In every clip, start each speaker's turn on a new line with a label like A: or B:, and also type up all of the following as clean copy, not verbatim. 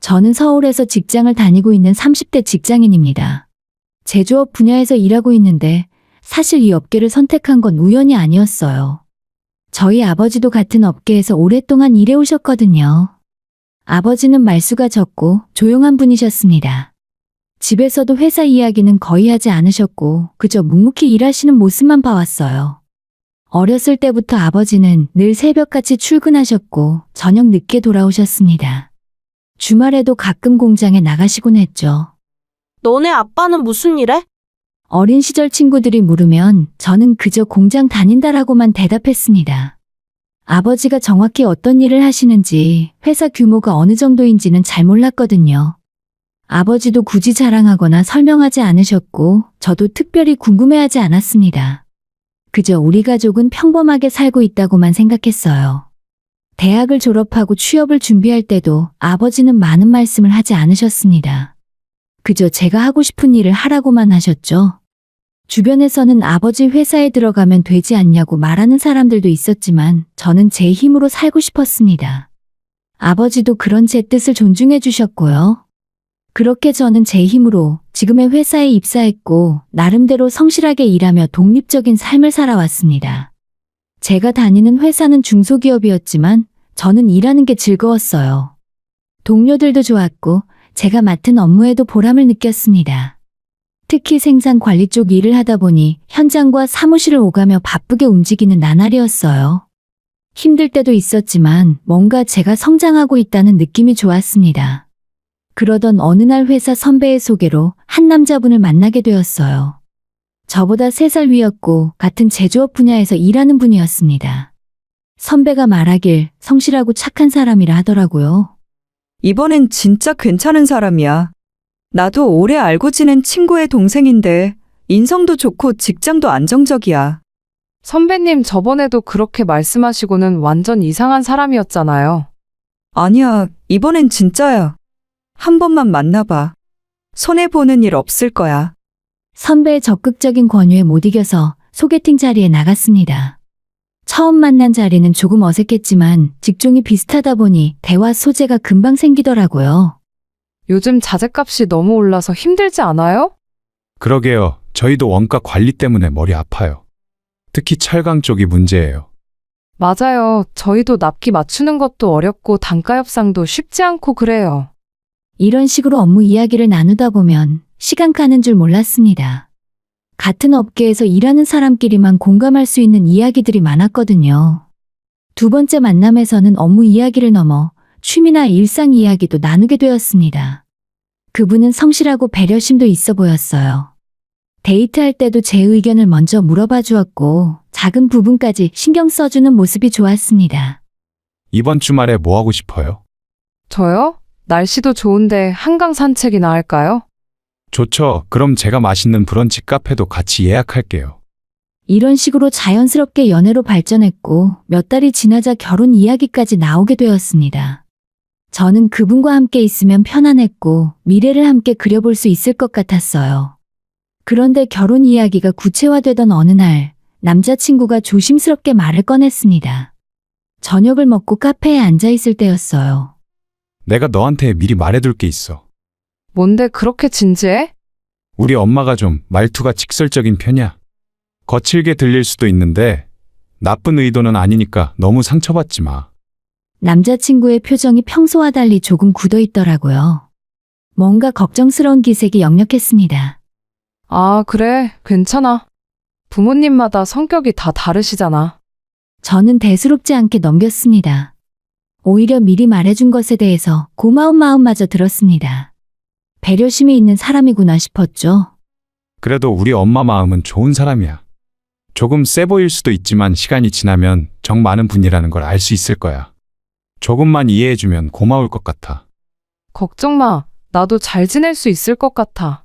A: 저는 서울에서 직장을 다니고 있는 30대 직장인입니다. 제조업 분야에서 일하고 있는데 사실 이 업계를 선택한 건 우연이 아니었어요. 저희 아버지도 같은 업계에서 오랫동안 일해오셨거든요. 아버지는 말수가 적고 조용한 분이셨습니다. 집에서도 회사 이야기는 거의 하지 않으셨고 그저 묵묵히 일하시는 모습만 봐왔어요. 어렸을 때부터 아버지는 늘 새벽같이 출근하셨고 저녁 늦게 돌아오셨습니다. 주말에도 가끔 공장에 나가시곤 했죠.
B: 너네 아빠는 무슨 일해?
A: 어린 시절 친구들이 물으면 저는 그저 공장 다닌다라고만 대답했습니다. 아버지가 정확히 어떤 일을 하시는지, 회사 규모가 어느 정도인지는 잘 몰랐거든요. 아버지도 굳이 자랑하거나 설명하지 않으셨고, 저도 특별히 궁금해하지 않았습니다. 그저 우리 가족은 평범하게 살고 있다고만 생각했어요. 대학을 졸업하고 취업을 준비할 때도 아버지는 많은 말씀을 하지 않으셨습니다. 그저 제가 하고 싶은 일을 하라고만 하셨죠. 주변에서는 아버지 회사에 들어가면 되지 않냐고 말하는 사람들도 있었지만 저는 제 힘으로 살고 싶었습니다. 아버지도 그런 제 뜻을 존중해 주셨고요. 그렇게 저는 제 힘으로 지금의 회사에 입사했고 나름대로 성실하게 일하며 독립적인 삶을 살아왔습니다. 제가 다니는 회사는 중소기업이었지만 저는 일하는 게 즐거웠어요. 동료들도 좋았고 제가 맡은 업무에도 보람을 느꼈습니다. 특히 생산 관리 쪽 일을 하다 보니 현장과 사무실을 오가며 바쁘게 움직이는 나날이었어요. 힘들 때도 있었지만 뭔가 제가 성장하고 있다는 느낌이 좋았습니다. 그러던 어느 날 회사 선배의 소개로 한 남자분을 만나게 되었어요. 저보다 3살 위였고 같은 제조업 분야에서 일하는 분이었습니다. 선배가 말하길 성실하고 착한 사람이라 하더라고요.
C: 이번엔 진짜 괜찮은 사람이야. 나도 오래 알고 지낸 친구의 동생인데 인성도 좋고 직장도 안정적이야.
D: 선배님 저번에도 그렇게 말씀하시고는 완전 이상한 사람이었잖아요.
C: 아니야, 이번엔 진짜야. 한 번만 만나봐. 손해보는 일 없을 거야.
A: 선배의 적극적인 권유에 못 이겨서 소개팅 자리에 나갔습니다. 처음 만난 자리는 조금 어색했지만 직종이 비슷하다 보니 대화 소재가 금방 생기더라고요.
D: 요즘 자재값이 너무 올라서 힘들지 않아요?
E: 그러게요. 저희도 원가 관리 때문에 머리 아파요. 특히 철강 쪽이 문제예요.
D: 맞아요. 저희도 납기 맞추는 것도 어렵고 단가 협상도 쉽지 않고 그래요.
A: 이런 식으로 업무 이야기를 나누다 보면 시간 가는 줄 몰랐습니다. 같은 업계에서 일하는 사람끼리만 공감할 수 있는 이야기들이 많았거든요. 두 번째 만남에서는 업무 이야기를 넘어 취미나 일상 이야기도 나누게 되었습니다. 그분은 성실하고 배려심도 있어 보였어요. 데이트할 때도 제 의견을 먼저 물어봐 주었고 작은 부분까지 신경 써주는 모습이 좋았습니다.
E: 이번 주말에 뭐 하고 싶어요?
D: 저요? 날씨도 좋은데 한강 산책이나 할까요?
E: 좋죠. 그럼 제가 맛있는 브런치 카페도 같이 예약할게요.
A: 이런 식으로 자연스럽게 연애로 발전했고 몇 달이 지나자 결혼 이야기까지 나오게 되었습니다. 저는 그분과 함께 있으면 편안했고 미래를 함께 그려볼 수 있을 것 같았어요. 그런데 결혼 이야기가 구체화되던 어느 날 남자친구가 조심스럽게 말을 꺼냈습니다. 저녁을 먹고 카페에 앉아 있을 때였어요.
E: 내가 너한테 미리 말해둘 게 있어.
D: 뭔데 그렇게 진지해?
E: 우리 엄마가 좀 말투가 직설적인 편이야. 거칠게 들릴 수도 있는데 나쁜 의도는 아니니까 너무 상처받지 마.
A: 남자친구의 표정이 평소와 달리 조금 굳어 있더라고요. 뭔가 걱정스러운 기색이 역력했습니다.
D: 아, 그래. 괜찮아. 부모님마다 성격이 다 다르시잖아.
A: 저는 대수롭지 않게 넘겼습니다. 오히려 미리 말해준 것에 대해서 고마운 마음마저 들었습니다. 배려심이 있는 사람이구나 싶었죠.
E: 그래도 우리 엄마 마음은 좋은 사람이야. 조금 세 보일 수도 있지만 시간이 지나면 정 많은 분이라는 걸 알 수 있을 거야. 조금만 이해해주면 고마울 것 같아.
D: 걱정 마. 나도 잘 지낼 수 있을 것 같아.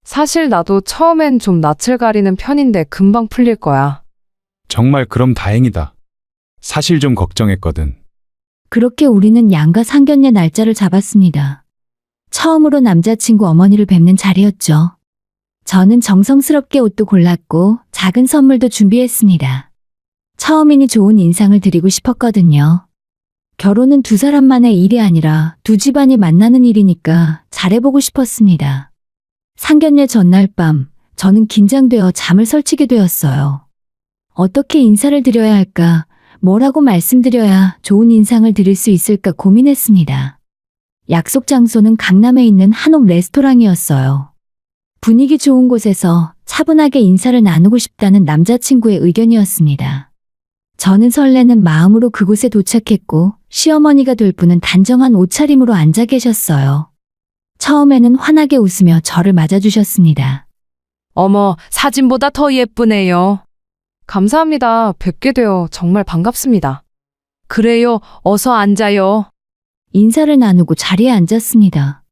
D: 사실 나도 처음엔 좀 낯을 가리는 편인데 금방 풀릴 거야.
E: 정말 그럼 다행이다. 사실 좀 걱정했거든.
A: 그렇게 우리는 양가 상견례 날짜를 잡았습니다. 처음으로 남자친구 어머니를 뵙는 자리였죠. 저는 정성스럽게 옷도 골랐고 작은 선물도 준비했습니다. 처음이니 좋은 인상을 드리고 싶었거든요. 결혼은 두 사람만의 일이 아니라 두 집안이 만나는 일이니까 잘해보고 싶었습니다. 상견례 전날 밤, 저는 긴장되어 잠을 설치게 되었어요. 어떻게 인사를 드려야 할까, 뭐라고 말씀드려야 좋은 인상을 드릴 수 있을까 고민했습니다. 약속 장소는 강남에 있는 한옥 레스토랑이었어요. 분위기 좋은 곳에서 차분하게 인사를 나누고 싶다는 남자친구의 의견이었습니다. 저는 설레는 마음으로 그곳에 도착했고 시어머니가 될 분은 단정한 옷차림으로 앉아 계셨어요. 처음에는 환하게 웃으며 저를 맞아주셨습니다.
D: 어머, 사진보다 더 예쁘네요. 감사합니다. 뵙게 되어 정말 반갑습니다. 그래요, 어서 앉아요.
A: 인사를 나누고 자리에 앉았습니다.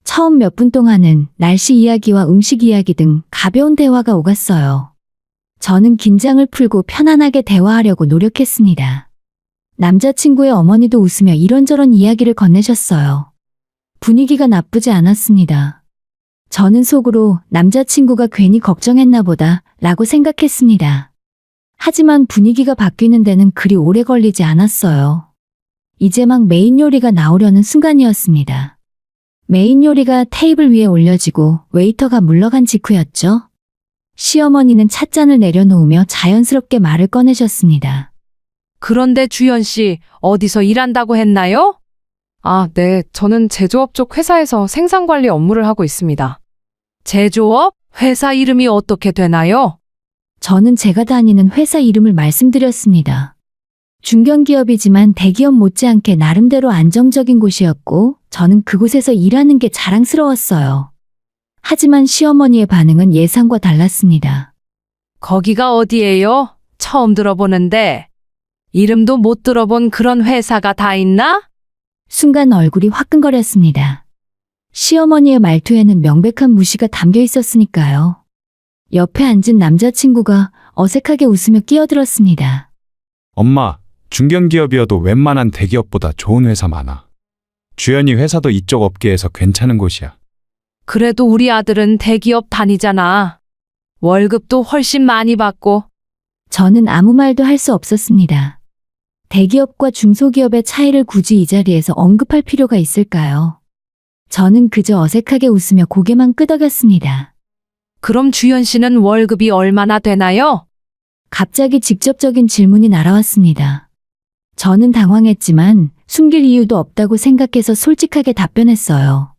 A: 처음 몇 분 동안은 날씨 이야기와 음식 이야기 등 가벼운 대화가 오갔어요. 저는 긴장을 풀고 편안하게 대화하려고 노력했습니다. 남자친구의 어머니도 웃으며 이런저런 이야기를 건네셨어요. 분위기가 나쁘지 않았습니다. 저는 속으로 남자친구가 괜히 걱정했나 보다 라고 생각했습니다. 하지만 분위기가 바뀌는 데는 그리 오래 걸리지 않았어요. 이제 막 메인 요리가 나오려는 순간이었습니다. 메인 요리가 테이블 위에 올려지고 웨이터가 물러간 직후였죠. 시어머니는 찻잔을 내려놓으며 자연스럽게 말을 꺼내셨습니다.
D: 그런데 주연 씨, 어디서 일한다고 했나요? 아, 네. 저는 제조업 쪽 회사에서 생산관리 업무를 하고 있습니다. 제조업? 회사 이름이 어떻게 되나요?
A: 저는 제가 다니는 회사 이름을 말씀드렸습니다. 중견기업이지만 대기업 못지않게 나름대로 안정적인 곳이었고 저는 그곳에서 일하는 게 자랑스러웠어요. 하지만 시어머니의 반응은 예상과 달랐습니다.
D: 거기가 어디예요? 처음 들어보는데. 이름도 못 들어본 그런 회사가 다 있나?
A: 순간 얼굴이 화끈거렸습니다. 시어머니의 말투에는 명백한 무시가 담겨 있었으니까요. 옆에 앉은 남자친구가 어색하게 웃으며 끼어들었습니다.
E: 엄마, 중견기업이어도 웬만한 대기업보다 좋은 회사 많아. 주연이 회사도 이쪽 업계에서 괜찮은 곳이야.
D: 그래도 우리 아들은 대기업 다니잖아. 월급도 훨씬 많이 받고.
A: 저는 아무 말도 할 수 없었습니다. 대기업과 중소기업의 차이를 굳이 이 자리에서 언급할 필요가 있을까요? 저는 그저 어색하게 웃으며 고개만 끄덕였습니다.
D: 그럼 주연 씨는 월급이 얼마나 되나요?
A: 갑자기 직접적인 질문이 날아왔습니다. 저는 당황했지만 숨길 이유도 없다고 생각해서 솔직하게 답변했어요.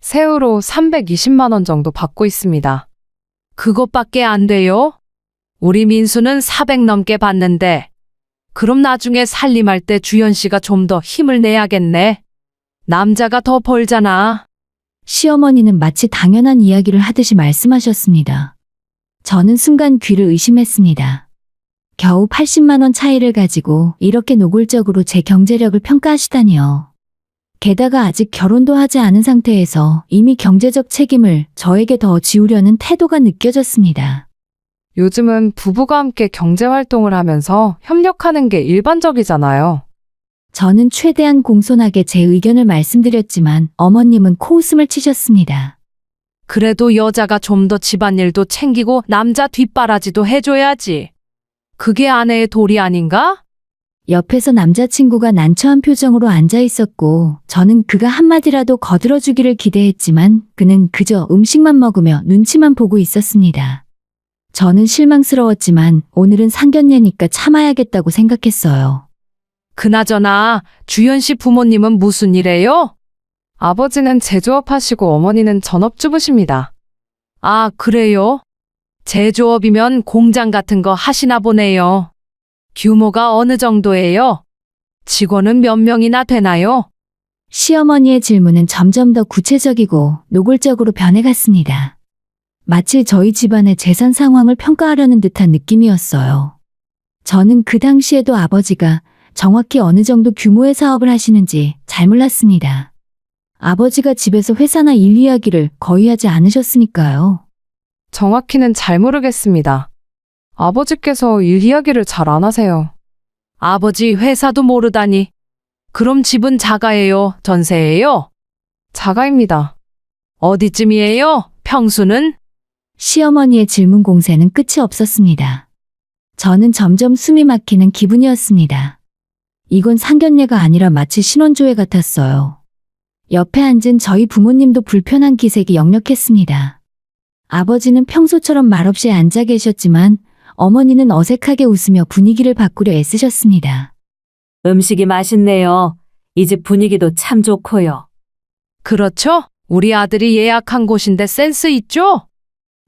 D: 세후로 320만 원 정도 받고 있습니다. 그것밖에 안 돼요? 우리 민수는 400 넘게 받는데. 그럼 나중에 살림할 때 주연 씨가 좀 더 힘을 내야겠네. 남자가 더 벌잖아.
A: 시어머니는 마치 당연한 이야기를 하듯이 말씀하셨습니다. 저는 순간 귀를 의심했습니다. 겨우 80만 원 차이를 가지고 이렇게 노골적으로 제 경제력을 평가하시다니요. 게다가 아직 결혼도 하지 않은 상태에서 이미 경제적 책임을 저에게 더 지우려는 태도가 느껴졌습니다.
D: 요즘은 부부가 함께 경제활동을 하면서 협력하는 게 일반적이잖아요.
A: 저는 최대한 공손하게 제 의견을 말씀드렸지만 어머님은 코웃음을 치셨습니다.
D: 그래도 여자가 좀 더 집안일도 챙기고 남자 뒷바라지도 해줘야지. 그게 아내의 도리 아닌가?
A: 옆에서 남자친구가 난처한 표정으로 앉아 있었고 저는 그가 한마디라도 거들어주기를 기대했지만 그는 그저 음식만 먹으며 눈치만 보고 있었습니다. 저는 실망스러웠지만 오늘은 상견례니까 참아야겠다고 생각했어요.
D: 그나저나 주연 씨 부모님은 무슨 일해요? 아버지는 제조업 하시고 어머니는 전업주부십니다. 아, 그래요? 제조업이면 공장 같은 거 하시나 보네요. 규모가 어느 정도예요? 직원은 몇 명이나 되나요?
A: 시어머니의 질문은 점점 더 구체적이고 노골적으로 변해갔습니다. 마치 저희 집안의 재산 상황을 평가하려는 듯한 느낌이었어요. 저는 그 당시에도 아버지가 정확히 어느 정도 규모의 사업을 하시는지 잘 몰랐습니다. 아버지가 집에서 회사나 일 이야기를 거의 하지 않으셨으니까요.
D: 정확히는 잘 모르겠습니다. 아버지께서 일 이야기를 잘 안 하세요. 아버지 회사도 모르다니. 그럼 집은 자가예요? 전세예요? 자가입니다. 어디쯤이에요? 평수는?
A: 시어머니의 질문 공세는 끝이 없었습니다. 저는 점점 숨이 막히는 기분이었습니다. 이건 상견례가 아니라 마치 신혼조회 같았어요. 옆에 앉은 저희 부모님도 불편한 기색이 역력했습니다. 아버지는 평소처럼 말없이 앉아 계셨지만 어머니는 어색하게 웃으며 분위기를 바꾸려 애쓰셨습니다.
F: 음식이 맛있네요. 이 집 분위기도 참 좋고요.
D: 그렇죠? 우리 아들이 예약한 곳인데 센스 있죠?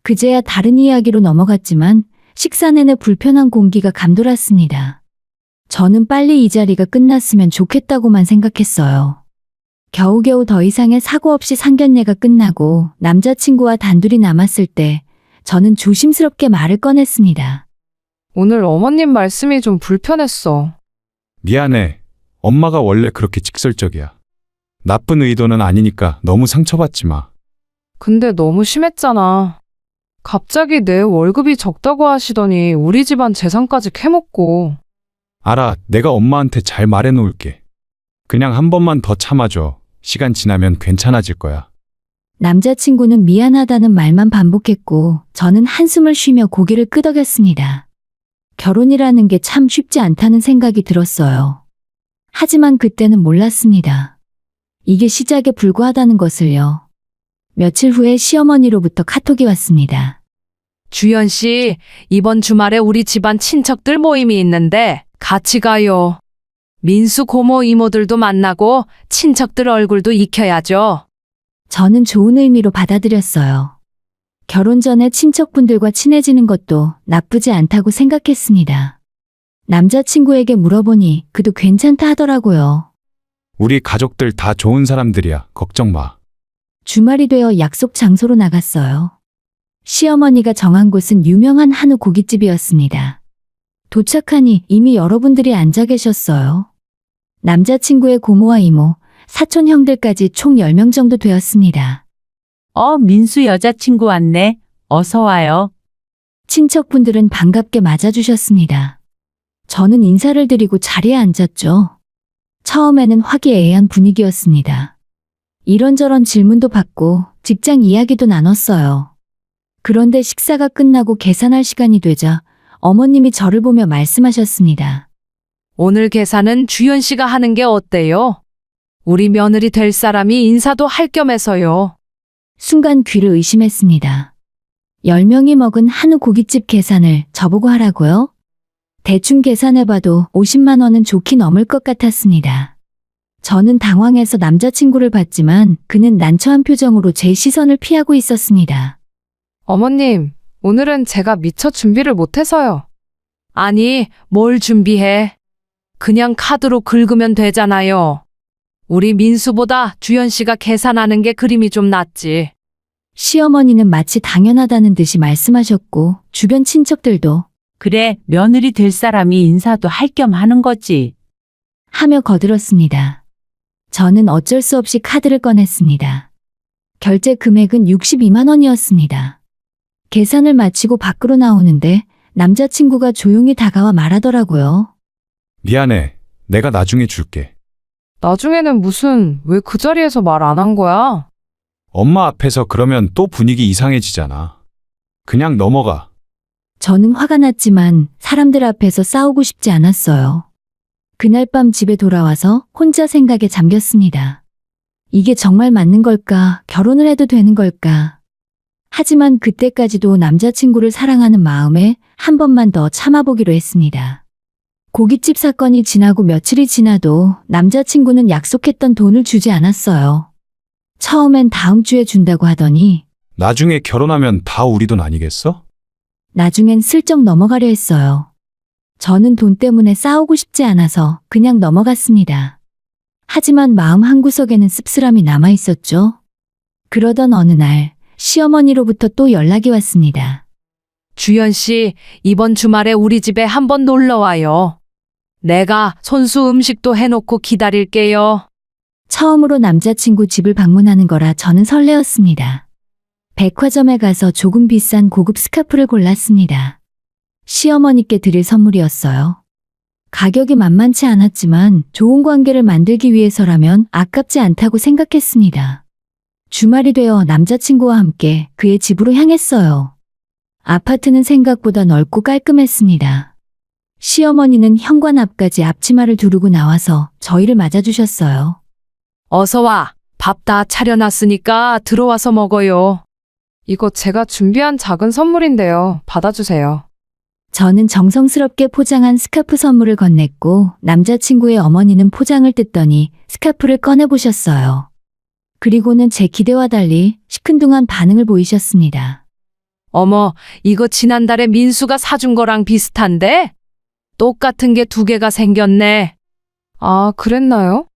A: 그제야 다른 이야기로 넘어갔지만 식사 내내 불편한 공기가 감돌았습니다. 저는 빨리 이 자리가 끝났으면 좋겠다고만 생각했어요. 겨우겨우 더 이상의 사고 없이 상견례가 끝나고 남자친구와 단둘이 남았을 때 저는 조심스럽게 말을 꺼냈습니다.
D: 오늘 어머님 말씀이 좀 불편했어.
E: 미안해. 엄마가 원래 그렇게 직설적이야. 나쁜 의도는 아니니까 너무 상처받지 마.
D: 근데 너무 심했잖아. 갑자기 내 월급이 적다고 하시더니 우리 집안 재산까지 캐먹고.
E: 알아, 내가 엄마한테 잘 말해놓을게. 그냥 한 번만 더 참아줘. 시간 지나면 괜찮아질 거야.
A: 남자친구는 미안하다는 말만 반복했고 저는 한숨을 쉬며 고개를 끄덕였습니다. 결혼이라는 게 참 쉽지 않다는 생각이 들었어요. 하지만 그때는 몰랐습니다. 이게 시작에 불과하다는 것을요. 며칠 후에 시어머니로부터 카톡이 왔습니다.
D: 주연 씨, 이번 주말에 우리 집안 친척들 모임이 있는데 같이 가요. 민수 고모 이모들도 만나고 친척들 얼굴도 익혀야죠.
A: 저는 좋은 의미로 받아들였어요. 결혼 전에 친척분들과 친해지는 것도 나쁘지 않다고 생각했습니다. 남자친구에게 물어보니 그도 괜찮다 하더라고요.
E: 우리 가족들 다 좋은 사람들이야. 걱정 마.
A: 주말이 되어 약속 장소로 나갔어요. 시어머니가 정한 곳은 유명한 한우 고깃집이었습니다. 도착하니 이미 여러분들이 앉아 계셨어요. 남자친구의 고모와 이모, 사촌 형들까지 총 10명 정도 되었습니다.
F: 민수 여자친구 왔네. 어서 와요.
A: 친척분들은 반갑게 맞아주셨습니다. 저는 인사를 드리고 자리에 앉았죠. 처음에는 화기애애한 분위기였습니다. 이런저런 질문도 받고 직장 이야기도 나눴어요. 그런데 식사가 끝나고 계산할 시간이 되자 어머님이 저를 보며 말씀하셨습니다.
D: 오늘 계산은 주연 씨가 하는 게 어때요? 우리 며느리 될 사람이 인사도 할 겸해서요.
A: 순간 귀를 의심했습니다. 10명이 먹은 한우 고깃집 계산을 저보고 하라고요? 대충 계산해봐도 50만 원은 좋게 넘을 것 같았습니다. 저는 당황해서 남자친구를 봤지만 그는 난처한 표정으로 제 시선을 피하고 있었습니다.
D: 어머님, 오늘은 제가 미처 준비를 못해서요. 아니, 뭘 준비해? 그냥 카드로 긁으면 되잖아요. 우리 민수보다 주연 씨가 계산하는 게 그림이 좀 낫지.
A: 시어머니는 마치 당연하다는 듯이 말씀하셨고 주변 친척들도
G: 그래, 며느리 될 사람이 인사도 할 겸 하는 거지.
A: 하며 거들었습니다. 저는 어쩔 수 없이 카드를 꺼냈습니다. 결제 금액은 62만 원이었습니다. 계산을 마치고 밖으로 나오는데 남자친구가 조용히 다가와 말하더라고요.
E: 미안해. 내가 나중에 줄게.
D: 나중에는 무슨, 왜 그 자리에서 말 안 한 거야?
E: 엄마 앞에서 그러면 또 분위기 이상해지잖아. 그냥 넘어가.
A: 저는 화가 났지만 사람들 앞에서 싸우고 싶지 않았어요. 그날 밤 집에 돌아와서 혼자 생각에 잠겼습니다. 이게 정말 맞는 걸까? 결혼을 해도 되는 걸까? 하지만 그때까지도 남자친구를 사랑하는 마음에 한 번만 더 참아보기로 했습니다. 고깃집 사건이 지나고 며칠이 지나도 남자친구는 약속했던 돈을 주지 않았어요. 처음엔 다음 주에 준다고 하더니
E: 나중에 결혼하면 다 우리 돈 아니겠어?
A: 나중엔 슬쩍 넘어가려 했어요. 저는 돈 때문에 싸우고 싶지 않아서 그냥 넘어갔습니다. 하지만 마음 한구석에는 씁쓸함이 남아있었죠. 그러던 어느 날 시어머니로부터 또 연락이 왔습니다.
D: 주연 씨, 이번 주말에 우리 집에 한번 놀러 와요. 내가 손수 음식도 해놓고 기다릴게요.
A: 처음으로 남자친구 집을 방문하는 거라 저는 설레었습니다. 백화점에 가서 조금 비싼 고급 스카프를 골랐습니다. 시어머니께 드릴 선물이었어요. 가격이 만만치 않았지만 좋은 관계를 만들기 위해서라면 아깝지 않다고 생각했습니다. 주말이 되어 남자친구와 함께 그의 집으로 향했어요. 아파트는 생각보다 넓고 깔끔했습니다. 시어머니는 현관 앞까지 앞치마를 두르고 나와서 저희를 맞아주셨어요.
D: 어서 와. 밥 다 차려놨으니까 들어와서 먹어요. 이거 제가 준비한 작은 선물인데요. 받아주세요.
A: 저는 정성스럽게 포장한 스카프 선물을 건넸고 남자친구의 어머니는 포장을 뜯더니 스카프를 꺼내보셨어요. 그리고는 제 기대와 달리 시큰둥한 반응을 보이셨습니다.
D: 어머, 이거 지난달에 민수가 사준 거랑 비슷한데? 똑같은 게 2개가 생겼네. 아, 그랬나요?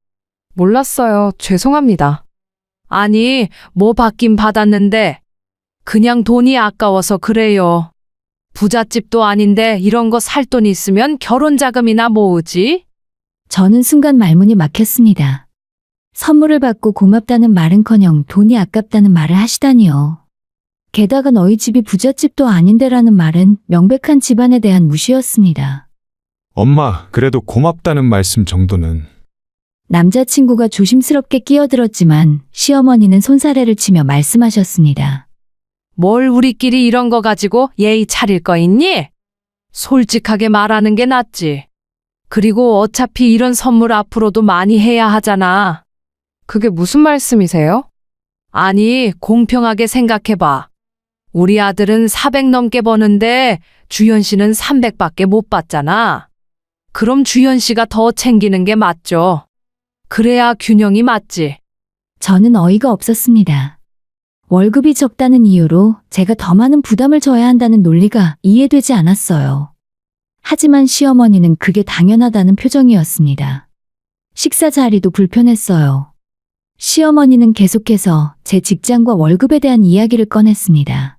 D: 몰랐어요. 죄송합니다. 아니, 뭐 받긴 받았는데 그냥 돈이 아까워서 그래요. 부잣집도 아닌데 이런 거 살 돈 있으면 결혼 자금이나 모으지?
A: 저는 순간 말문이 막혔습니다. 선물을 받고 고맙다는 말은커녕 돈이 아깝다는 말을 하시다니요. 게다가 너희 집이 부잣집도 아닌데라는 말은 명백한 집안에 대한 무시였습니다.
E: 엄마, 그래도 고맙다는 말씀 정도는.
A: 남자친구가 조심스럽게 끼어들었지만 시어머니는 손사래를 치며 말씀하셨습니다.
D: 뭘 우리끼리 이런 거 가지고 예의 차릴 거 있니? 솔직하게 말하는 게 낫지. 그리고 어차피 이런 선물 앞으로도 많이 해야 하잖아. 그게 무슨 말씀이세요? 아니, 공평하게 생각해봐. 우리 아들은 400 넘게 버는데 주현 씨는 300밖에 못 받잖아. 그럼 주현 씨가 더 챙기는 게 맞죠. 그래야 균형이 맞지.
A: 저는 어이가 없었습니다. 월급이 적다는 이유로 제가 더 많은 부담을 져야 한다는 논리가 이해되지 않았어요. 하지만 시어머니는 그게 당연하다는 표정이었습니다. 식사 자리도 불편했어요. 시어머니는 계속해서 제 직장과 월급에 대한 이야기를 꺼냈습니다.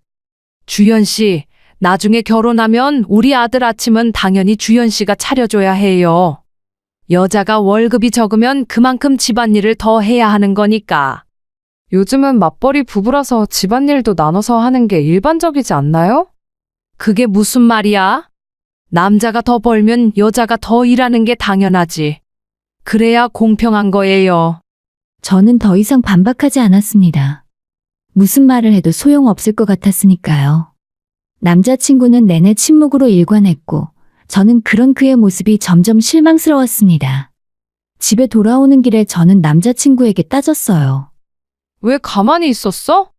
D: 주현 씨, 나중에 결혼하면 우리 아들 아침은 당연히 주현 씨가 차려줘야 해요. 여자가 월급이 적으면 그만큼 집안일을 더 해야 하는 거니까. 요즘은 맞벌이 부부라서 집안일도 나눠서 하는 게 일반적이지 않나요? 그게 무슨 말이야? 남자가 더 벌면 여자가 더 일하는 게 당연하지. 그래야 공평한 거예요.
A: 저는 더 이상 반박하지 않았습니다. 무슨 말을 해도 소용없을 것 같았으니까요. 남자친구는 내내 침묵으로 일관했고 저는 그런 그의 모습이 점점 실망스러웠습니다. 집에 돌아오는 길에 저는 남자친구에게 따졌어요.
D: 왜 가만히 있었어?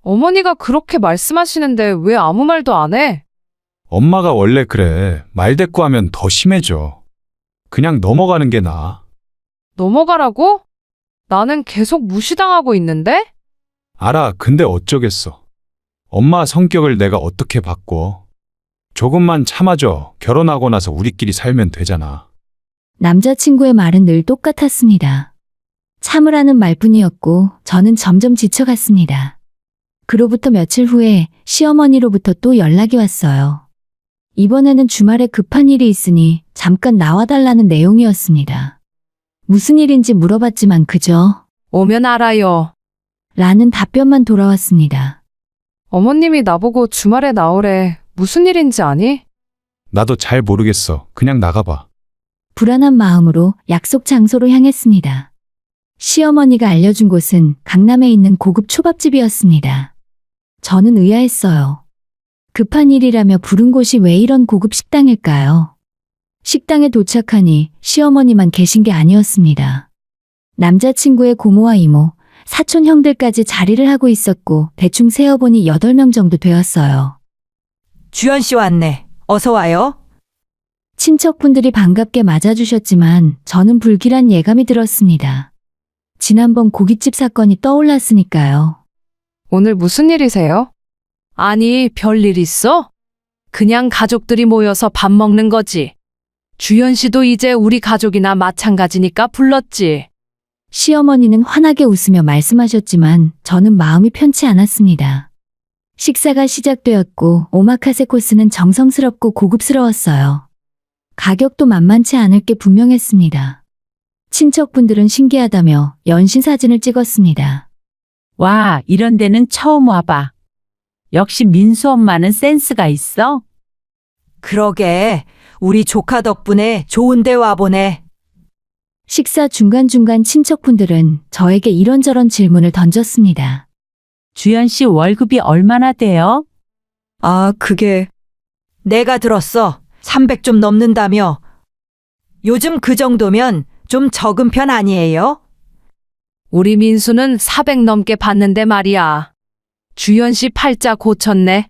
D: 어머니가 그렇게 말씀하시는데 왜 아무 말도 안 해?
E: 엄마가 원래 그래. 말대꾸하면 더 심해져. 그냥 넘어가는 게 나아.
D: 넘어가라고? 나는 계속 무시당하고 있는데?
E: 알아. 근데 어쩌겠어. 엄마 성격을 내가 어떻게 바꿔. 조금만 참아줘. 결혼하고 나서 우리끼리 살면 되잖아.
A: 남자친구의 말은 늘 똑같았습니다. 참으라는 말뿐이었고 저는 점점 지쳐갔습니다. 그로부터 며칠 후에 시어머니로부터 또 연락이 왔어요. 이번에는 주말에 급한 일이 있으니 잠깐 나와달라는 내용이었습니다. 무슨 일인지 물어봤지만 그저
D: 오면 알아요.
A: 라는 답변만 돌아왔습니다.
D: 어머님이 나보고 주말에 나오래. 무슨 일인지 아니?
E: 나도 잘 모르겠어. 그냥 나가봐.
A: 불안한 마음으로 약속 장소로 향했습니다. 시어머니가 알려준 곳은 강남에 있는 고급 초밥집이었습니다. 저는 의아했어요. 급한 일이라며 부른 곳이 왜 이런 고급 식당일까요? 식당에 도착하니 시어머니만 계신 게 아니었습니다. 남자친구의 고모와 이모, 사촌 형들까지 자리를 하고 있었고 대충 세어보니 8명 정도 되었어요.
C: 주연 씨 왔네. 어서 와요.
A: 친척분들이 반갑게 맞아주셨지만 저는 불길한 예감이 들었습니다. 지난번 고깃집 사건이 떠올랐으니까요.
D: 오늘 무슨 일이세요? 아니, 별일 있어? 그냥 가족들이 모여서 밥 먹는 거지. 주연 씨도 이제 우리 가족이나 마찬가지니까 불렀지.
A: 시어머니는 환하게 웃으며 말씀하셨지만 저는 마음이 편치 않았습니다. 식사가 시작되었고 오마카세 코스는 정성스럽고 고급스러웠어요. 가격도 만만치 않을 게 분명했습니다. 친척분들은 신기하다며 연신 사진을 찍었습니다.
G: 와, 이런 데는 처음 와봐. 역시 민수 엄마는 센스가 있어.
C: 그러게. 우리 조카 덕분에 좋은 데 와보네.
A: 식사 중간중간 친척분들은 저에게 이런저런 질문을 던졌습니다.
G: 주연 씨 월급이 얼마나 돼요?
C: 아, 그게 내가 들었어. 300 좀 넘는다며. 요즘 그 정도면 좀 적은 편 아니에요?
D: 우리 민수는 400 넘게 받는데 말이야. 주연 씨 팔자 고쳤네.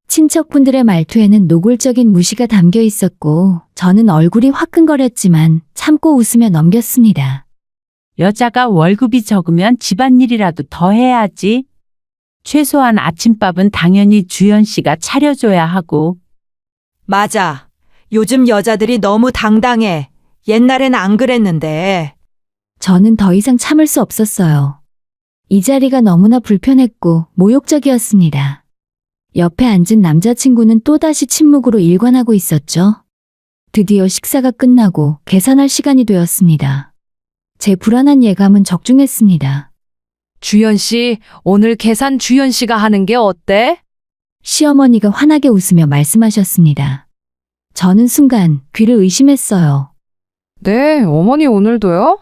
A: 친척분들의 말투에는 노골적인 무시가 담겨 있었고 저는 얼굴이 화끈거렸지만 참고 웃으며 넘겼습니다.
G: 여자가 월급이 적으면 집안일이라도 더 해야지. 최소한 아침밥은 당연히 주연 씨가 차려줘야 하고.
C: 맞아. 요즘 여자들이 너무 당당해. 옛날엔 안 그랬는데.
A: 저는 더 이상 참을 수 없었어요. 이 자리가 너무나 불편했고 모욕적이었습니다. 옆에 앉은 남자친구는 또다시 침묵으로 일관하고 있었죠. 드디어 식사가 끝나고 계산할 시간이 되었습니다. 제 불안한 예감은 적중했습니다.
D: 주연 씨, 오늘 계산 주연 씨가 하는 게 어때?
A: 시어머니가 환하게 웃으며 말씀하셨습니다. 저는 순간 귀를 의심했어요.
D: 네, 어머니 오늘도요?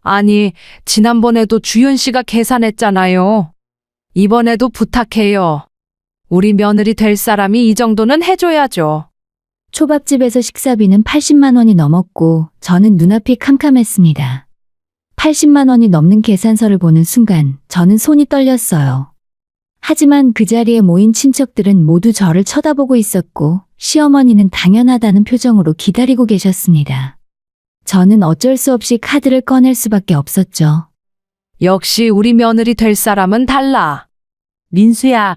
D: 아니, 지난번에도 주연 씨가 계산했잖아요. 이번에도 부탁해요. 우리 며느리 될 사람이 이 정도는 해줘야죠.
A: 초밥집에서 식사비는 80만 원이 넘었고 저는 눈앞이 캄캄했습니다. 80만 원이 넘는 계산서를 보는 순간 저는 손이 떨렸어요. 하지만 그 자리에 모인 친척들은 모두 저를 쳐다보고 있었고 시어머니는 당연하다는 표정으로 기다리고 계셨습니다. 저는 어쩔 수 없이 카드를 꺼낼 수밖에 없었죠.
D: 역시 우리 며느리 될 사람은 달라.
G: 민수야,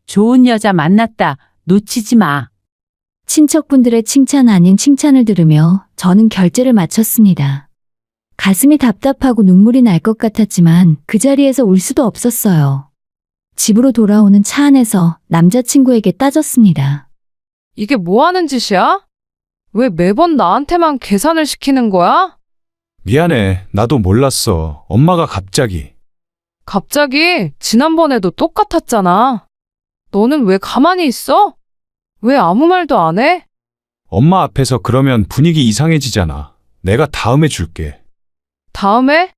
G: 좋은 여자 만났다. 놓치지 마.
A: 친척분들의 칭찬 아닌 칭찬을 들으며 저는 결제를 마쳤습니다. 가슴이 답답하고 눈물이 날 것 같았지만 그 자리에서 울 수도 없었어요. 집으로 돌아오는 차 안에서 남자친구에게 따졌습니다.
D: 이게 뭐 하는 짓이야? 왜 매번 나한테만 계산을 시키는 거야?
E: 미안해. 나도 몰랐어. 엄마가 갑자기.
D: 갑자기 지난번에도 똑같았잖아. 너는 왜 가만히 있어? 왜 아무 말도 안 해?
E: 엄마 앞에서 그러면 분위기 이상해지잖아. 내가 다음에 줄게.
D: 다음에?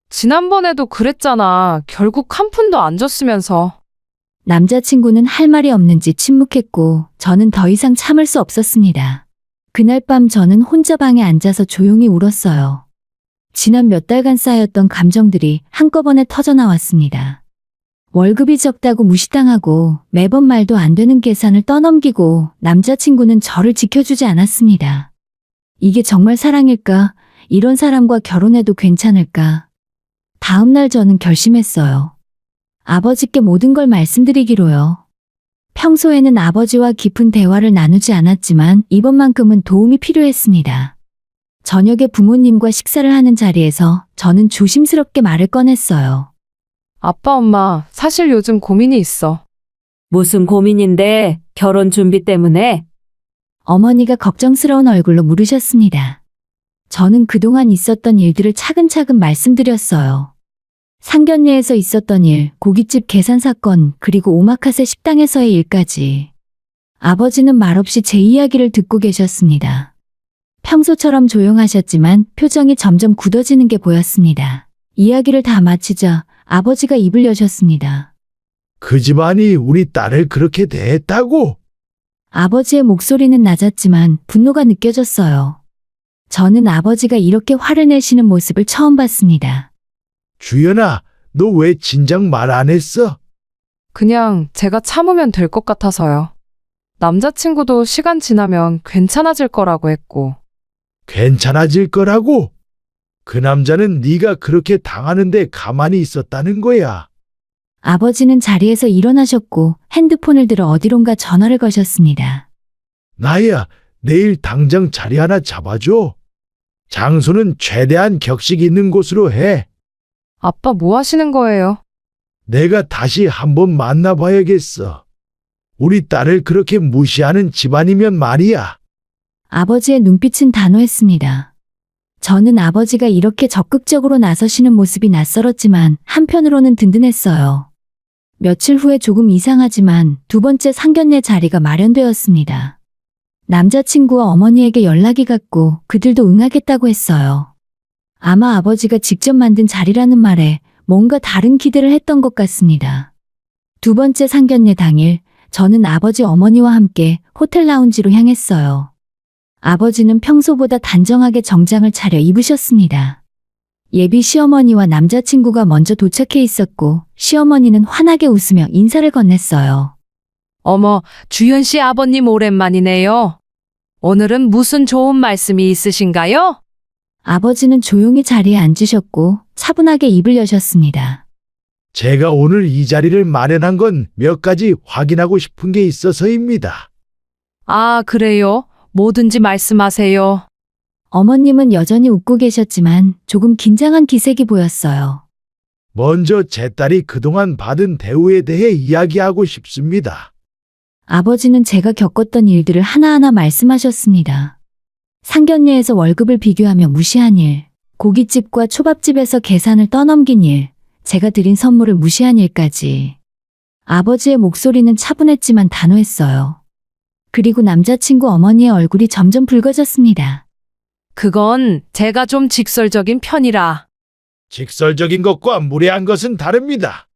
D: 지난번에도 그랬잖아. 결국 한 푼도 안 줬으면서.
A: 남자친구는 할 말이 없는지 침묵했고 저는 더 이상 참을 수 없었습니다. 그날 밤 저는 혼자 방에 앉아서 조용히 울었어요. 지난 몇 달간 쌓였던 감정들이 한꺼번에 터져나왔습니다. 월급이 적다고 무시당하고 매번 말도 안 되는 계산을 떠넘기고 남자친구는 저를 지켜주지 않았습니다. 이게 정말 사랑일까? 이런 사람과 결혼해도 괜찮을까? 다음날 저는 결심했어요. 아버지께 모든 걸 말씀드리기로요. 평소에는 아버지와 깊은 대화를 나누지 않았지만 이번만큼은 도움이 필요했습니다. 저녁에 부모님과 식사를 하는 자리에서 저는 조심스럽게 말을 꺼냈어요.
D: 아빠, 엄마, 사실 요즘 고민이 있어.
F: 무슨 고민인데 결혼 준비 때문에?
A: 어머니가 걱정스러운 얼굴로 물으셨습니다. 저는 그동안 있었던 일들을 차근차근 말씀드렸어요. 상견례에서 있었던 일, 고깃집 계산 사건, 그리고 오마카세 식당에서의 일까지. 아버지는 말없이 제 이야기를 듣고 계셨습니다. 평소처럼 조용하셨지만 표정이 점점 굳어지는 게 보였습니다. 이야기를 다 마치자 아버지가 입을 여셨습니다.
H: 그 집안이 우리 딸을 그렇게 대했다고?
A: 아버지의 목소리는 낮았지만 분노가 느껴졌어요. 저는 아버지가 이렇게 화를 내시는 모습을 처음 봤습니다.
H: 주연아, 너 왜 진작 말 안 했어?
D: 그냥 제가 참으면 될 것 같아서요. 남자친구도 시간 지나면 괜찮아질 거라고 했고.
H: 괜찮아질 거라고? 그 남자는 네가 그렇게 당하는데 가만히 있었다는 거야.
A: 아버지는 자리에서 일어나셨고 핸드폰을 들어 어디론가 전화를 거셨습니다.
H: 나야, 내일 당장 자리 하나 잡아줘. 장소는 최대한 격식 있는 곳으로 해.
D: 아빠 뭐 하시는 거예요?
H: 내가 다시 한번 만나봐야겠어. 우리 딸을 그렇게 무시하는 집안이면 말이야.
A: 아버지의 눈빛은 단호했습니다. 저는 아버지가 이렇게 적극적으로 나서시는 모습이 낯설었지만 한편으로는 든든했어요. 며칠 후에 조금 이상하지만 두 번째 상견례 자리가 마련되었습니다. 남자친구와 어머니에게 연락이 갔고 그들도 응하겠다고 했어요. 아마 아버지가 직접 만든 자리라는 말에 뭔가 다른 기대를 했던 것 같습니다. 두 번째 상견례 당일 저는 아버지 어머니와 함께 호텔 라운지로 향했어요. 아버지는 평소보다 단정하게 정장을 차려 입으셨습니다. 예비 시어머니와 남자친구가 먼저 도착해 있었고 시어머니는 환하게 웃으며 인사를 건넸어요.
D: 어머, 주현 씨 아버님 오랜만이네요. 오늘은 무슨 좋은 말씀이 있으신가요?
A: 아버지는 조용히 자리에 앉으셨고 차분하게 입을 여셨습니다.
H: 제가 오늘 이 자리를 마련한 건 몇 가지 확인하고 싶은 게 있어서입니다.
D: 아, 그래요? 뭐든지 말씀하세요.
A: 어머님은 여전히 웃고 계셨지만 조금 긴장한 기색이 보였어요.
H: 먼저 제 딸이 그동안 받은 대우에 대해 이야기하고 싶습니다.
A: 아버지는 제가 겪었던 일들을 하나하나 말씀하셨습니다. 상견례에서 월급을 비교하며 무시한 일, 고깃집과 초밥집에서 계산을 떠넘긴 일, 제가 드린 선물을 무시한 일까지. 아버지의 목소리는 차분했지만 단호했어요. 그리고 남자친구 어머니의 얼굴이 점점 붉어졌습니다.
D: 그건 제가 좀 직설적인 편이라.
H: 직설적인 것과 무례한 것은 다릅니다.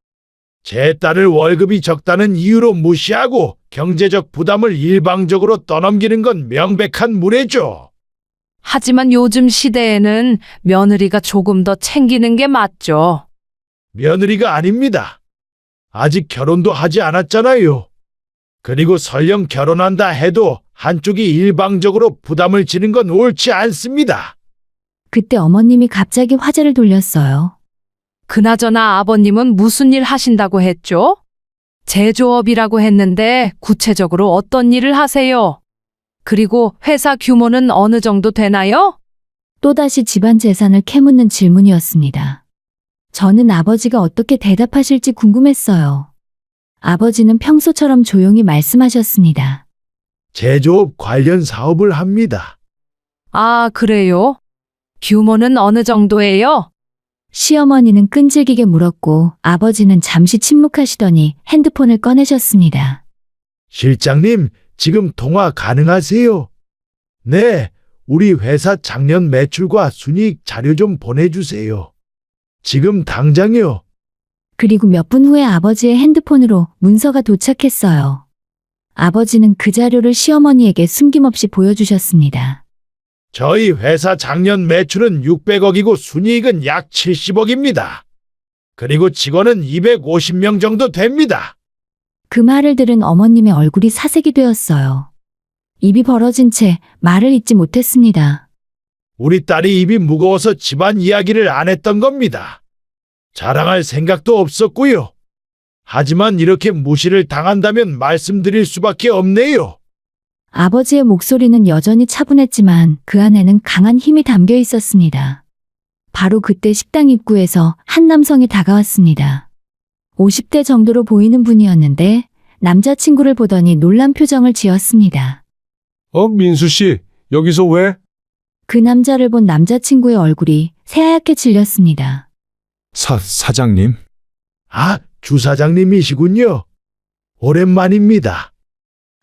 H: 제 딸을 월급이 적다는 이유로 무시하고 경제적 부담을 일방적으로 떠넘기는 건 명백한 무례죠.
D: 하지만 요즘 시대에는 며느리가 조금 더 챙기는 게 맞죠.
H: 며느리가 아닙니다. 아직 결혼도 하지 않았잖아요. 그리고 설령 결혼한다 해도 한쪽이 일방적으로 부담을 지는 건 옳지 않습니다.
A: 그때 어머님이 갑자기 화제를 돌렸어요.
D: 그나저나 아버님은 무슨 일 하신다고 했죠? 제조업이라고 했는데 구체적으로 어떤 일을 하세요? 그리고 회사 규모는 어느 정도 되나요?
A: 또다시 집안 재산을 캐묻는 질문이었습니다. 저는 아버지가 어떻게 대답하실지 궁금했어요. 아버지는 평소처럼 조용히 말씀하셨습니다.
H: 제조업 관련 사업을 합니다.
D: 아, 그래요? 규모는 어느 정도예요?
A: 시어머니는 끈질기게 물었고 아버지는 잠시 침묵하시더니 핸드폰을 꺼내셨습니다.
H: 실장님, 지금 통화 가능하세요? 네, 우리 회사 작년 매출과 순이익 자료 좀 보내주세요. 지금 당장요.
A: 그리고 몇 분 후에 아버지의 핸드폰으로 문서가 도착했어요. 아버지는 그 자료를 시어머니에게 숨김없이 보여주셨습니다.
H: 저희 회사 작년 매출은 600억이고 순이익은 약 70억입니다. 그리고 직원은 250명 정도 됩니다.
A: 그 말을 들은 어머님의 얼굴이 사색이 되었어요. 입이 벌어진 채 말을 잇지 못했습니다.
H: 우리 딸이 입이 무거워서 집안 이야기를 안 했던 겁니다. 자랑할 생각도 없었고요. 하지만 이렇게 무시를 당한다면 말씀드릴 수밖에 없네요.
A: 아버지의 목소리는 여전히 차분했지만 그 안에는 강한 힘이 담겨 있었습니다. 바로 그때 식당 입구에서 한 남성이 다가왔습니다. 50대 정도로 보이는 분이었는데 남자친구를 보더니 놀란 표정을 지었습니다.
I: 민수 씨, 여기서 왜?
A: 그 남자를 본 남자친구의 얼굴이 새하얗게 질렸습니다.
E: 사장님?
H: 아, 주 사장님이시군요. 오랜만입니다.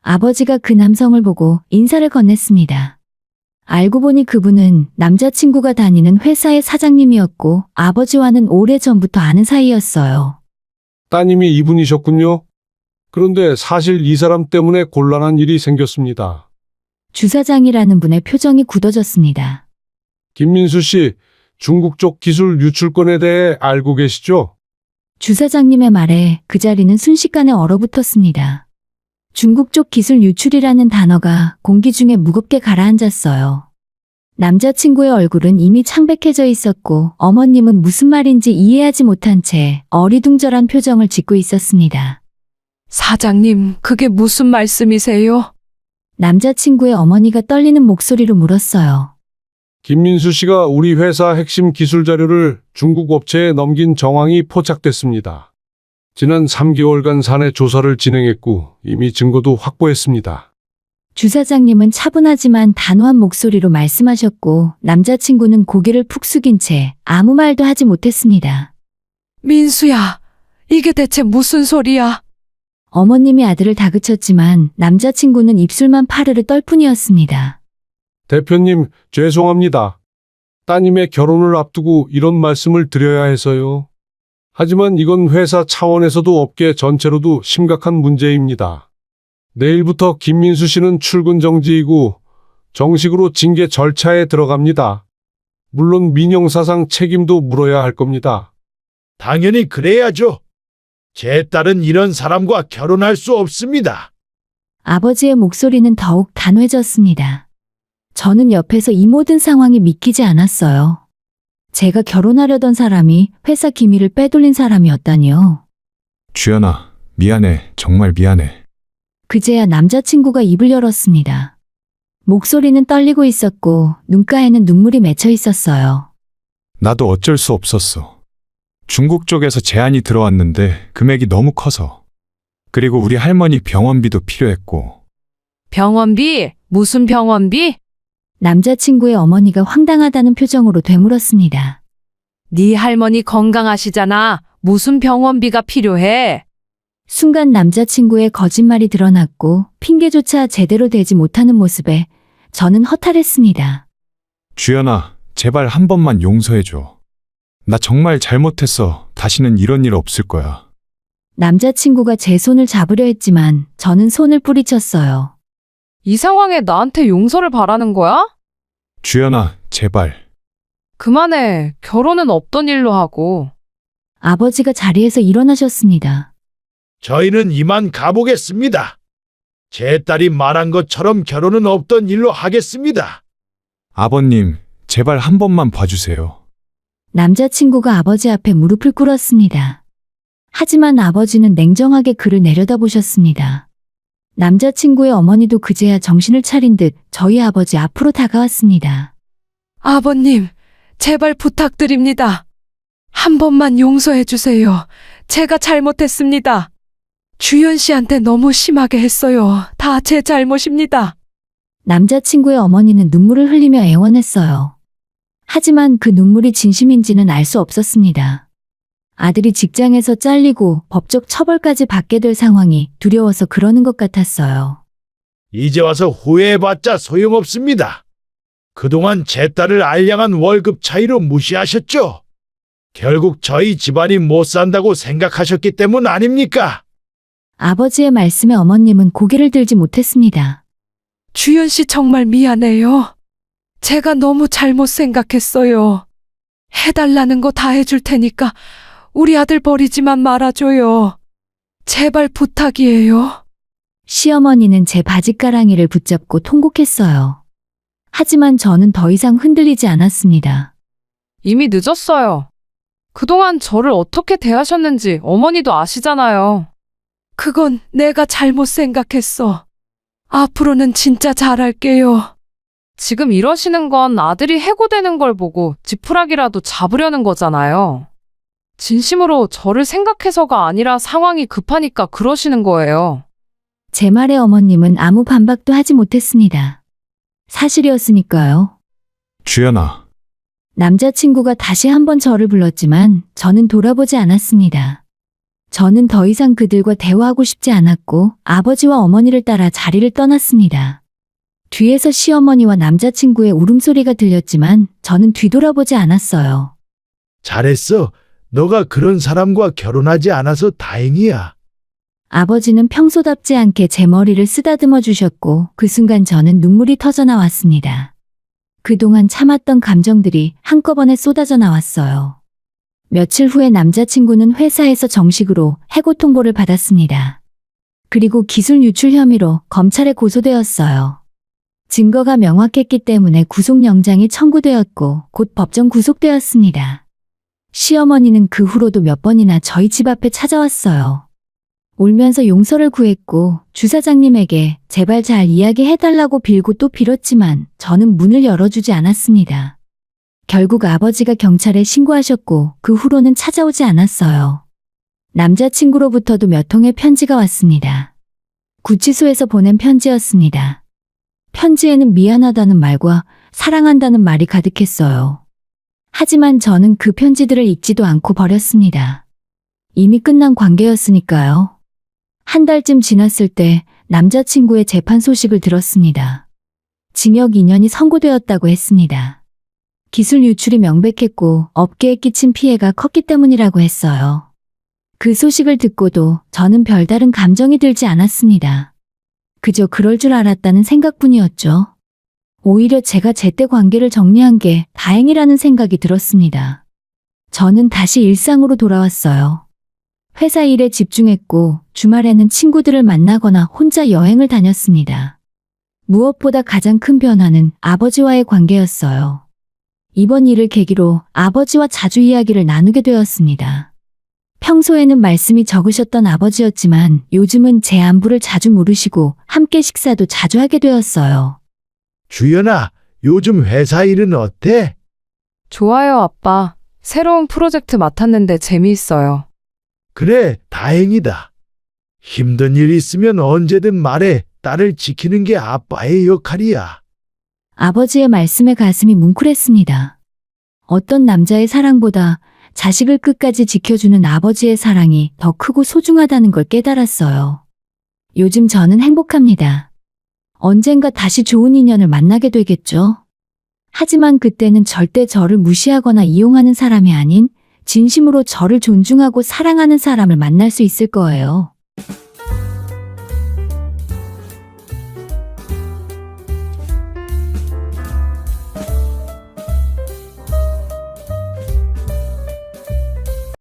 A: 아버지가 그 남성을 보고 인사를 건넸습니다. 알고 보니 그분은 남자친구가 다니는 회사의 사장님이었고 아버지와는 오래전부터 아는 사이였어요.
I: 따님이 이분이셨군요. 그런데 사실 이 사람 때문에 곤란한 일이 생겼습니다.
A: 주사장이라는 분의 표정이 굳어졌습니다.
I: 김민수 씨, 중국 쪽 기술 유출권에 대해 알고 계시죠?
A: 주사장님의 말에 그 자리는 순식간에 얼어붙었습니다. 중국 쪽 기술 유출이라는 단어가 공기 중에 무겁게 가라앉았어요. 남자친구의 얼굴은 이미 창백해져 있었고 어머님은 무슨 말인지 이해하지 못한 채 어리둥절한 표정을 짓고 있었습니다.
D: 사장님, 그게 무슨 말씀이세요?
A: 남자친구의 어머니가 떨리는 목소리로 물었어요.
I: 김민수 씨가 우리 회사 핵심 기술 자료를 중국 업체에 넘긴 정황이 포착됐습니다. 지난 3개월간 사내 조사를 진행했고 이미 증거도 확보했습니다.
A: 주사장님은 차분하지만 단호한 목소리로 말씀하셨고 남자친구는 고개를 푹 숙인 채 아무 말도 하지 못했습니다.
D: 민수야, 이게 대체 무슨 소리야?
A: 어머님이 아들을 다그쳤지만 남자친구는 입술만 파르르 떨 뿐이었습니다.
I: 대표님, 죄송합니다. 따님의 결혼을 앞두고 이런 말씀을 드려야 해서요. 하지만 이건 회사 차원에서도 업계 전체로도 심각한 문제입니다. 내일부터 김민수 씨는 출근 정지이고 정식으로 징계 절차에 들어갑니다. 물론 민형사상 책임도 물어야 할 겁니다.
H: 당연히 그래야죠. 제 딸은 이런 사람과 결혼할 수 없습니다.
A: 아버지의 목소리는 더욱 단호해졌습니다. 저는 옆에서 이 모든 상황이 믿기지 않았어요. 제가 결혼하려던 사람이 회사 기밀을 빼돌린 사람이었다니요.
E: 주연아, 미안해. 정말 미안해.
A: 그제야 남자친구가 입을 열었습니다. 목소리는 떨리고 있었고 눈가에는 눈물이 맺혀 있었어요.
E: 나도 어쩔 수 없었어. 중국 쪽에서 제안이 들어왔는데 금액이 너무 커서. 그리고 우리 할머니 병원비도 필요했고.
D: 병원비? 무슨 병원비?
A: 남자친구의 어머니가 황당하다는 표정으로 되물었습니다.
D: 네 할머니 건강하시잖아. 무슨 병원비가 필요해?
A: 순간 남자친구의 거짓말이 드러났고 핑계조차 제대로 대지 못하는 모습에 저는 허탈했습니다.
E: 주연아, 제발 한 번만 용서해줘. 나 정말 잘못했어. 다시는 이런 일 없을 거야.
A: 남자친구가 제 손을 잡으려 했지만 저는 손을 뿌리쳤어요.
D: 이 상황에 나한테 용서를 바라는 거야?
E: 주연아, 제발.
D: 그만해. 결혼은 없던 일로 하고.
A: 아버지가 자리에서 일어나셨습니다.
H: 저희는 이만 가보겠습니다. 제 딸이 말한 것처럼 결혼은 없던 일로 하겠습니다.
E: 아버님, 제발 한 번만 봐주세요.
A: 남자친구가 아버지 앞에 무릎을 꿇었습니다. 하지만 아버지는 냉정하게 그를 내려다보셨습니다. 남자친구의 어머니도 그제야 정신을 차린 듯 저희 아버지 앞으로 다가왔습니다.
D: 아버님, 제발 부탁드립니다. 한 번만 용서해 주세요. 제가 잘못했습니다. 주연 씨한테 너무 심하게 했어요. 다 제 잘못입니다.
A: 남자친구의 어머니는 눈물을 흘리며 애원했어요. 하지만 그 눈물이 진심인지는 알 수 없었습니다. 아들이 직장에서 잘리고 법적 처벌까지 받게 될 상황이 두려워서 그러는 것 같았어요.
H: 이제 와서 후회해봤자 소용없습니다. 그동안 제 딸을 알량한 월급 차이로 무시하셨죠? 결국 저희 집안이 못 산다고 생각하셨기 때문 아닙니까?
A: 아버지의 말씀에 어머님은 고개를 들지 못했습니다.
D: 주연 씨 정말 미안해요. 제가 너무 잘못 생각했어요. 해달라는 거 다 해줄 테니까 우리 아들 버리지만 말아줘요. 제발 부탁이에요.
A: 시어머니는 제 바짓가랑이를 붙잡고 통곡했어요. 하지만 저는 더 이상 흔들리지 않았습니다.
D: 이미 늦었어요. 그동안 저를 어떻게 대하셨는지 어머니도 아시잖아요. 그건 내가 잘못 생각했어. 앞으로는 진짜 잘할게요. 지금 이러시는 건 아들이 해고되는 걸 보고 지푸라기라도 잡으려는 거잖아요. 진심으로 저를 생각해서가 아니라 상황이 급하니까 그러시는 거예요.
A: 제 말에 어머님은 아무 반박도 하지 못했습니다. 사실이었으니까요.
E: 주연아,
A: 남자친구가 다시 한번 저를 불렀지만 저는 돌아보지 않았습니다. 저는 더 이상 그들과 대화하고 싶지 않았고 아버지와 어머니를 따라 자리를 떠났습니다. 뒤에서 시어머니와 남자친구의 울음소리가 들렸지만 저는 뒤돌아보지 않았어요.
H: 잘했어. 너가 그런 사람과 결혼하지 않아서 다행이야.
A: 아버지는 평소답지 않게 제 머리를 쓰다듬어 주셨고 그 순간 저는 눈물이 터져 나왔습니다. 그동안 참았던 감정들이 한꺼번에 쏟아져 나왔어요. 며칠 후에 남자친구는 회사에서 정식으로 해고 통보를 받았습니다. 그리고 기술 유출 혐의로 검찰에 고소되었어요. 증거가 명확했기 때문에 구속영장이 청구되었고 곧 법정 구속되었습니다. 시어머니는 그 후로도 몇 번이나 저희 집 앞에 찾아왔어요. 울면서 용서를 구했고 주사장님에게 제발 잘 이야기해달라고 빌고 또 빌었지만 저는 문을 열어주지 않았습니다. 결국 아버지가 경찰에 신고하셨고 그 후로는 찾아오지 않았어요. 남자친구로부터도 몇 통의 편지가 왔습니다. 구치소에서 보낸 편지였습니다. 편지에는 미안하다는 말과 사랑한다는 말이 가득했어요. 하지만 저는 그 편지들을 읽지도 않고 버렸습니다. 이미 끝난 관계였으니까요. 한 달쯤 지났을 때 남자친구의 재판 소식을 들었습니다. 징역 2년이 선고되었다고 했습니다. 기술 유출이 명백했고 업계에 끼친 피해가 컸기 때문이라고 했어요. 그 소식을 듣고도 저는 별다른 감정이 들지 않았습니다. 그저 그럴 줄 알았다는 생각뿐이었죠. 오히려 제가 제때 관계를 정리한 게 다행이라는 생각이 들었습니다. 저는 다시 일상으로 돌아왔어요. 회사 일에 집중했고 주말에는 친구들을 만나거나 혼자 여행을 다녔습니다. 무엇보다 가장 큰 변화는 아버지와의 관계였어요. 이번 일을 계기로 아버지와 자주 이야기를 나누게 되었습니다. 평소에는 말씀이 적으셨던 아버지였지만 요즘은 제 안부를 자주 물으시고 함께 식사도 자주 하게 되었어요.
H: 주연아, 요즘 회사 일은 어때?
D: 좋아요, 아빠. 새로운 프로젝트 맡았는데 재미있어요.
H: 그래, 다행이다. 힘든 일 있으면 언제든 말해. 딸을 지키는 게 아빠의 역할이야.
A: 아버지의 말씀에 가슴이 뭉클했습니다. 어떤 남자의 사랑보다 자식을 끝까지 지켜주는 아버지의 사랑이 더 크고 소중하다는 걸 깨달았어요. 요즘 저는 행복합니다. 언젠가 다시 좋은 인연을 만나게 되겠죠. 하지만 그때는 절대 저를 무시하거나 이용하는 사람이 아닌 진심으로 저를 존중하고 사랑하는 사람을 만날 수 있을 거예요.